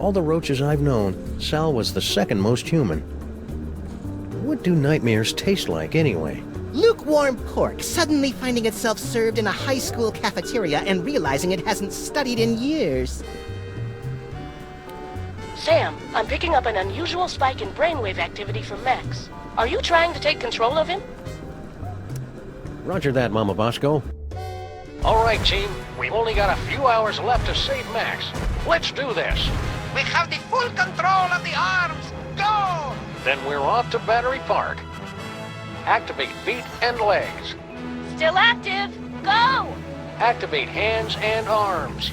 all the roaches I've known, Sal was the second most human. What do nightmares taste like, anyway? Lukewarm pork suddenly finding itself served in a high school cafeteria and realizing it hasn't studied in years. Sam, I'm picking up an unusual spike in brainwave activity from Max. Are you trying to take control of him? Roger that, Mama Bosco. All right, team. We've only got a few hours left to save Max. Let's do this. We have the full control of the arms! Go! Then we're off to Battery Park. Activate feet and legs. Still active! Go! Activate hands and arms.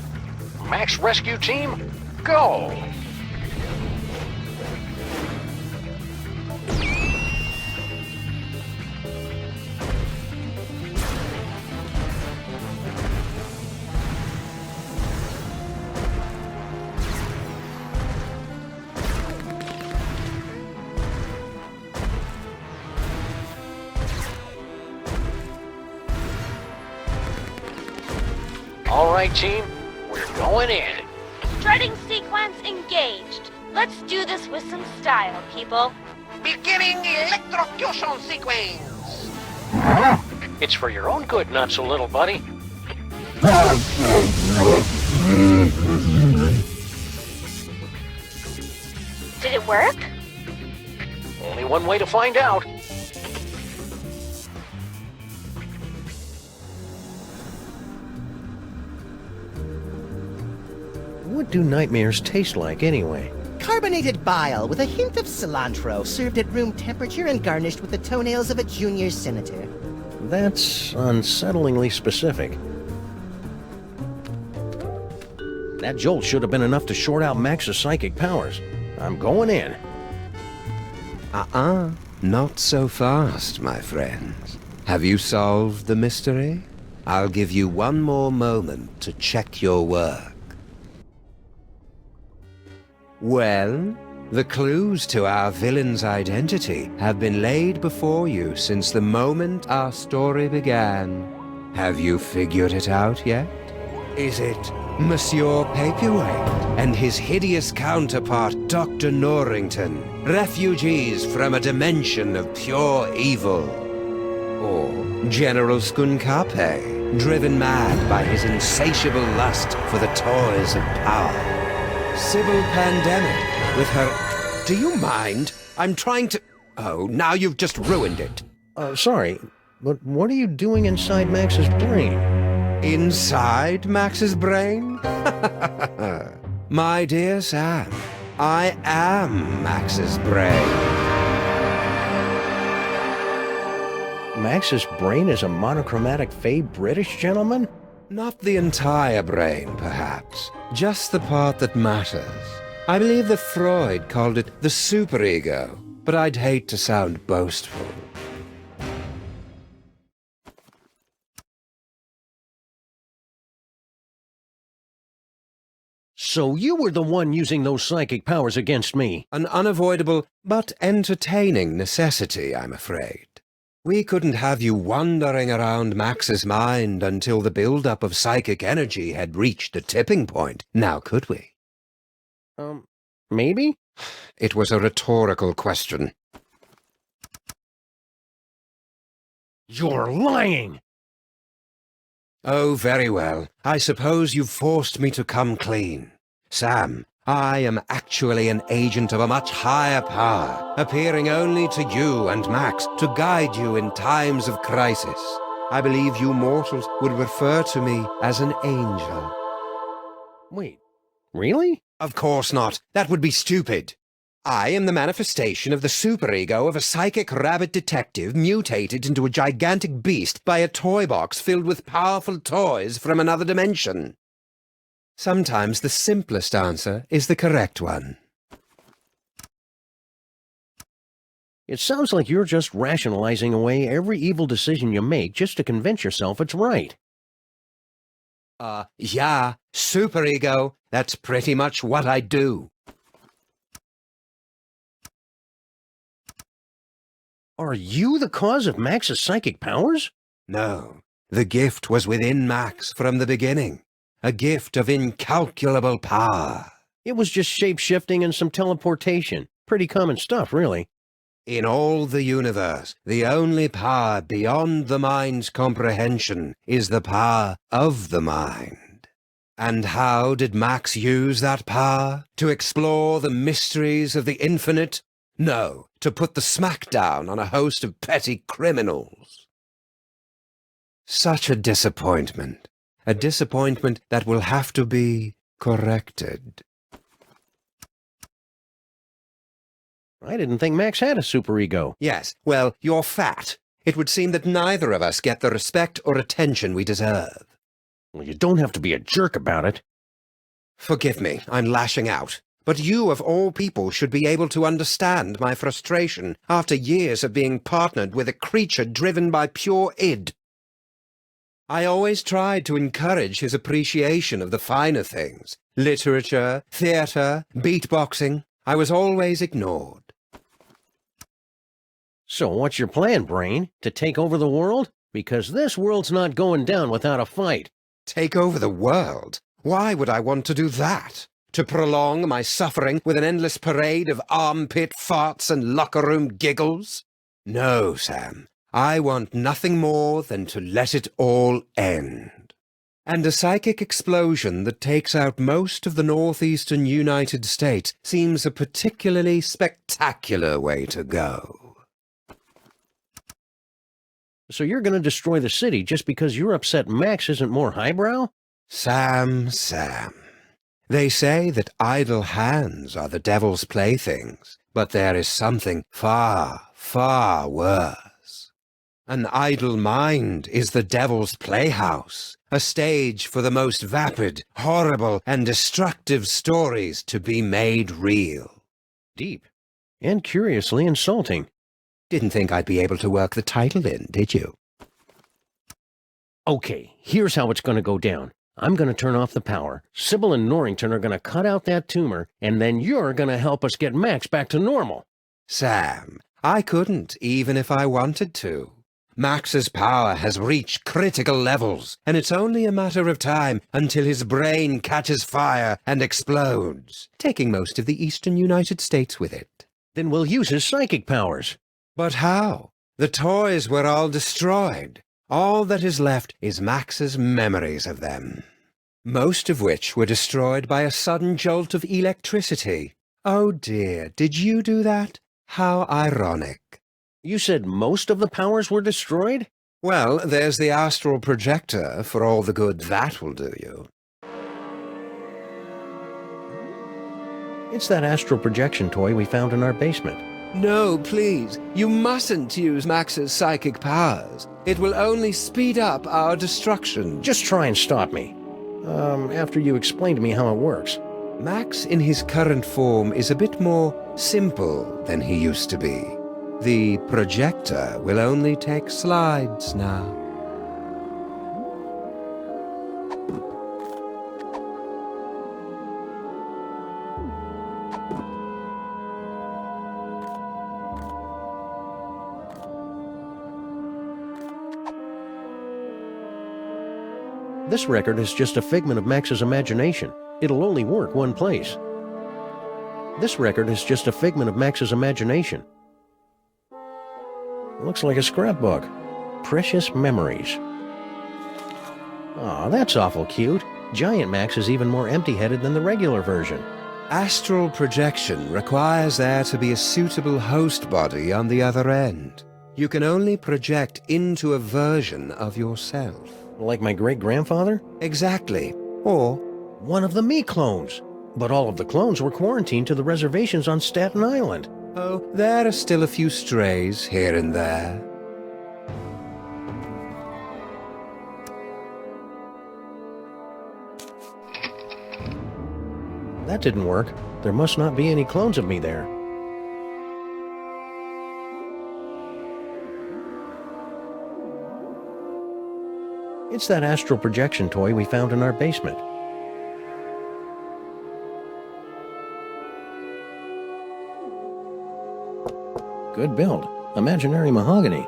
Max Rescue Team, go! All right, team, we're going in. Strutting sequence engaged. Let's do this with some style, people. Beginning electrocution sequence! It's for your own good, not so little buddy. Did it work? Only one way to find out. What do nightmares taste like, anyway? Carbonated bile with a hint of cilantro, served at room temperature and garnished with the toenails of a junior senator. That's unsettlingly specific. That jolt should have been enough to short out Max's psychic powers. I'm going in. Not so fast, my friends. Have you solved the mystery? I'll give you one more moment to check your work. Well, the clues to our villain's identity have been laid before you since the moment our story began. Have you figured it out yet? Is it Monsieur Paperweight and his hideous counterpart, Dr. Norrington, refugees from a dimension of pure evil? Or General Skunkape, driven mad by his insatiable lust for the toys of power? Sybil Pandemic, with her... Do you mind? I'm trying to... Oh, now you've just ruined it. Sorry, but what are you doing inside Max's brain? Inside Max's brain? My dear Sam, I am Max's brain. Max's brain is a monochromatic fey British gentleman? Not the entire brain, perhaps. Just the part that matters. I believe that Freud called it the superego, but I'd hate to sound boastful. So you were the one using those psychic powers against me? An unavoidable but entertaining necessity, I'm afraid. We couldn't have you wandering around Max's mind until the buildup of psychic energy had reached a tipping point, now could we? Maybe? It was a rhetorical question. You're lying! Oh, very well. I suppose you've forced me to come clean. Sam, I am actually an agent of a much higher power, appearing only to you and Max to guide you in times of crisis. I believe you mortals would refer to me as an angel. Wait, really? Of course not. That would be stupid. I am the manifestation of the superego of a psychic rabbit detective mutated into a gigantic beast by a toy box filled with powerful toys from another dimension. Sometimes the simplest answer is the correct one. It sounds like you're just rationalizing away every evil decision you make just to convince yourself it's right. Yeah, superego. That's pretty much what I do. Are you the cause of Max's psychic powers? No, the gift was within Max from the beginning. A gift of incalculable power. It was just shape-shifting and some teleportation. Pretty common stuff, really. In all the universe, the only power beyond the mind's comprehension is the power of the mind. And how did Max use that power? To explore the mysteries of the infinite? No, to put the smackdown on a host of petty criminals. Such a disappointment. A disappointment that will have to be corrected. I didn't think Max had a superego. Yes, well, you're fat. It would seem that neither of us get the respect or attention we deserve. Well, you don't have to be a jerk about it. Forgive me, I'm lashing out. But you, of all people, should be able to understand my frustration after years of being partnered with a creature driven by pure id. I always tried to encourage his appreciation of the finer things. Literature, theatre, beatboxing. I was always ignored. So what's your plan, Brain? To take over the world? Because this world's not going down without a fight. Take over the world? Why would I want to do that? To prolong my suffering with an endless parade of armpit farts and locker room giggles? No, Sam. I want nothing more than to let it all end. And a psychic explosion that takes out most of the northeastern United States seems a particularly spectacular way to go. So you're going to destroy the city just because you're upset Max isn't more highbrow? Sam. They say that idle hands are the devil's playthings, but there is something far, far worse. An idle mind is the devil's playhouse, a stage for the most vapid, horrible, and destructive stories to be made real. Deep. And curiously insulting. Didn't think I'd be able to work the title in, did you? Okay, here's how it's going to go down. I'm going to turn off the power. Sybil and Norrington are going to cut out that tumor, and then you're going to help us get Max back to normal. Sam, I couldn't, even if I wanted to. Max's power has reached critical levels, and it's only a matter of time until his brain catches fire and explodes, taking most of the eastern United States with it. Then we'll use his psychic powers. But how? The toys were all destroyed. All that is left is Max's memories of them. Most of which were destroyed by a sudden jolt of electricity. Oh dear, did you do that? How ironic. You said most of the powers were destroyed? Well, there's the astral projector, for all the good that will do you. It's that astral projection toy we found in our basement. No, please. You mustn't use Max's psychic powers. It will only speed up our destruction. Just try and stop me. After you explain to me how it works. Max in his current form is a bit more simple than he used to be. The projector will only take slides now. This record is just a figment of Max's imagination. It'll only work one place. This record is just a figment of Max's imagination. Looks like a scrapbook. Precious memories. Aw, that's awful cute. Giant Max is even more empty-headed than the regular version. Astral projection requires there to be a suitable host body on the other end. You can only project into a version of yourself. Like my great-grandfather? Exactly. Or one of the me clones. But all of the clones were quarantined to the reservations on Staten Island. oh, there are still a few strays here and there. That didn't work. There must not be any clones of me there. It's that astral projection toy we found in our basement. Good build. Imaginary mahogany.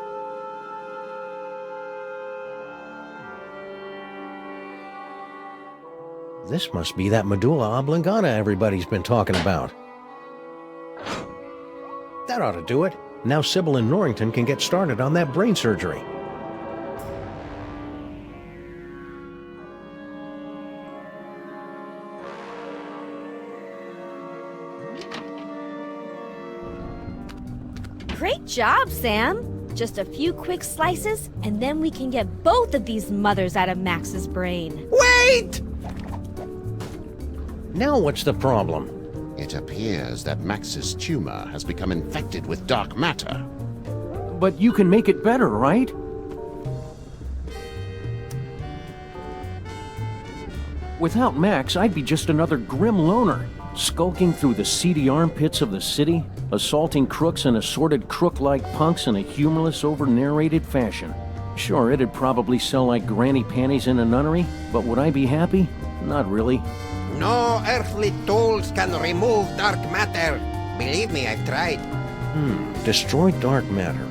This must be that medulla oblongata everybody's been talking about. That ought to do it. Now Sybil and Norrington can get started on that brain surgery. Great job, Sam. Just a few quick slices, and then we can get both of these mothers out of Max's brain. Wait! Now what's the problem? It appears that Max's tumor has become infected with dark matter. But you can make it better, right? Without Max, I'd be just another grim loner, skulking through the seedy armpits of the city, assaulting crooks and assorted crook-like punks in a humorless, over-narrated fashion. Sure, it'd probably sell like granny panties in a nunnery, but would I be happy? Not really. No earthly tools can remove dark matter. Believe me, I've tried. Destroy dark matter.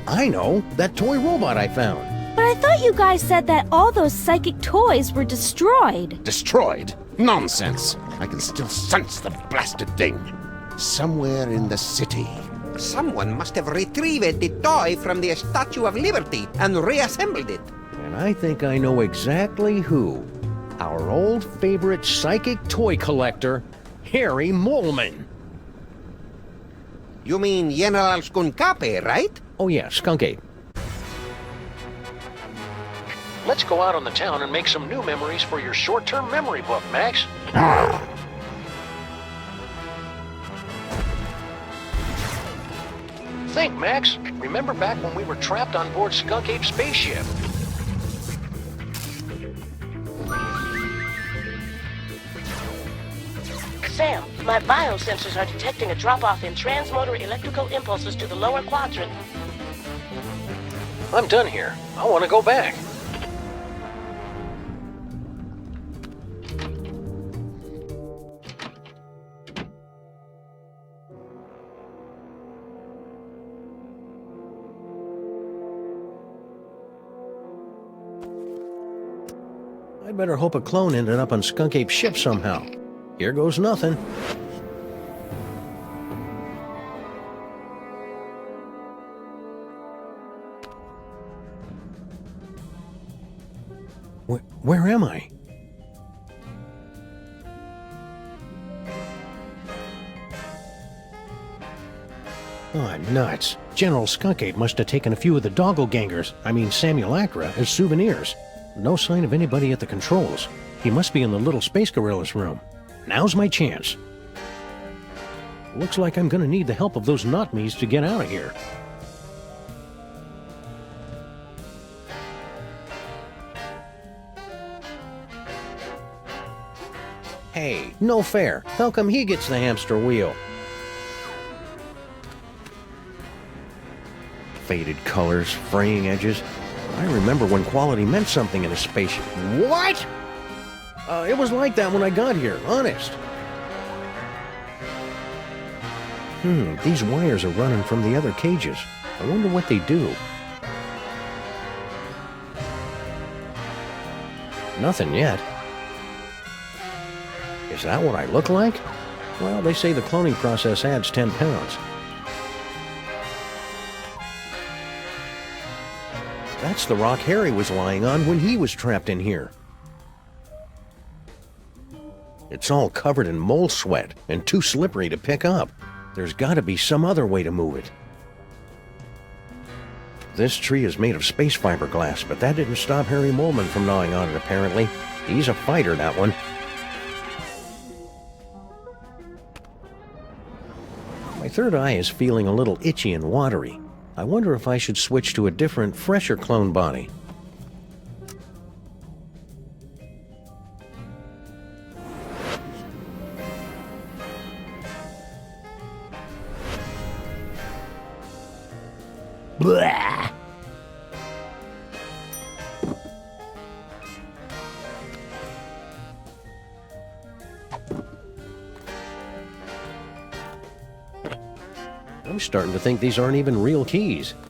I know! That toy robot I found! But I thought you guys said that all those psychic toys were destroyed. Destroyed? Nonsense! I can still sense the blasted thing. Somewhere in the city. Someone must have retrieved the toy from the Statue of Liberty and reassembled it. And I think I know exactly who. Our old favorite psychic toy collector, Harry Molman. You mean General Skunkape, right? Oh yeah, Skunk Ape. Let's go out on the town and make some new memories for your short-term memory book, Max. Think, Max. Remember back when we were trapped on board Skunk Ape's spaceship? Sam, my biosensors are detecting a drop-off in transmotor electrical impulses to the lower quadrant. I'm done here. I want to go back. I'd better hope a clone ended up on Skunk Ape's ship somehow. Here goes nothing. Where am I? Oh, nuts. General Skunk Ape must have taken a few of the doppelgangers, Simulacra, as souvenirs. No sign of anybody at the controls. He must be in the little Space Gorilla's room. Now's my chance. Looks like I'm gonna need the help of those not-me's to get out of here. Hey, no fair. How come he gets the hamster wheel? Faded colors, fraying edges. I remember when quality meant something in a spaceship. What? It was like that when I got here, honest. These wires are running from the other cages. I wonder what they do. Nothing yet. Is that what I look like? Well, they say the cloning process adds 10 pounds. That's the rock Harry was lying on when he was trapped in here. It's all covered in mole sweat and too slippery to pick up. There's got to be some other way to move it. This tree is made of space fiberglass, but that didn't stop Harry Molman from gnawing on it, apparently. He's a fighter, that one. My third eye is feeling a little itchy and watery. I wonder if I should switch to a different, fresher clone body. Blah! I'm starting to think these aren't even real keys.